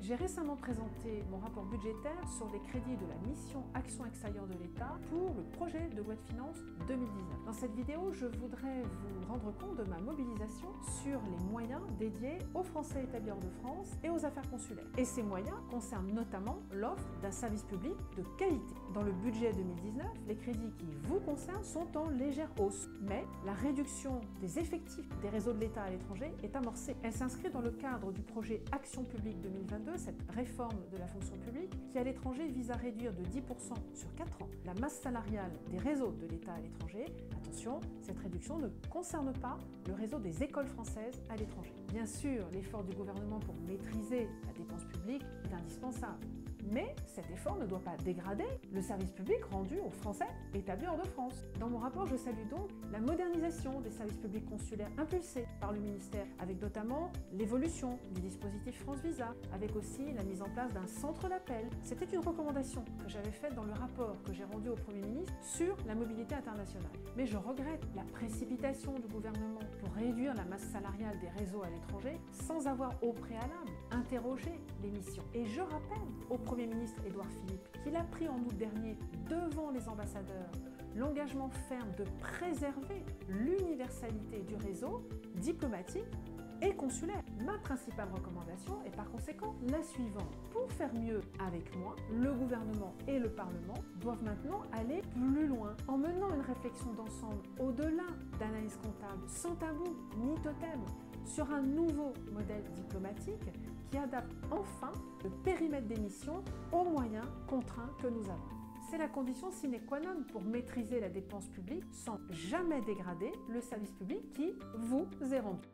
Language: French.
J'ai récemment présenté mon rapport budgétaire sur les crédits de la mission Action extérieure de l'État pour le projet de loi de finances 2019. Dans cette vidéo, je voudrais vous rendre compte de ma mobilisation sur les moyens dédiés aux Français établis hors de France et aux affaires consulaires. Et ces moyens concernent notamment l'offre d'un service public de qualité. Dans le budget 2019, les crédits qui vous concernent sont en légère hausse, mais la réduction des effectifs des réseaux de l'État à l'étranger est amorcée. Elle s'inscrit dans le cadre du projet Action publique 2022, cette réforme de la fonction publique qui à l'étranger vise à réduire de 10% sur 4 ans la masse salariale des réseaux de l'État à l'étranger. Attention, cette réduction ne concerne pas le réseau des écoles françaises à l'étranger. Bien sûr, l'effort du gouvernement pour maîtriser la dépense publique est indispensable. Mais cet effort ne doit pas dégrader le service public rendu aux Français établis hors de France. Dans mon rapport, je salue donc la modernisation des services publics consulaires impulsés par le ministère, avec notamment l'évolution du dispositif France Visa, avec aussi la mise en place d'un centre d'appel. C'était une recommandation que j'avais faite dans le rapport que j'ai rendu au Premier ministre sur la mobilité internationale. Mais je regrette la précipitation du gouvernement pour réduire la masse salariale des réseaux à l'étranger sans avoir au préalable interrogé les missions. Et je rappelle au Premier ministre Édouard Philippe qu'il a pris en août dernier devant les ambassadeurs l'engagement ferme de préserver l'universalité du réseau diplomatique et consulaire. Ma principale recommandation est par conséquent la suivante. Pour faire mieux avec moi, le gouvernement et le Parlement doivent maintenant aller plus loin en menant une réflexion d'ensemble au-delà d'analyse comptable, sans tabou ni totem, sur un nouveau modèle diplomatique qui adapte enfin le périmètre des missions aux moyens contraints que nous avons. C'est la condition sine qua non pour maîtriser la dépense publique sans jamais dégrader le service public qui vous est rendu.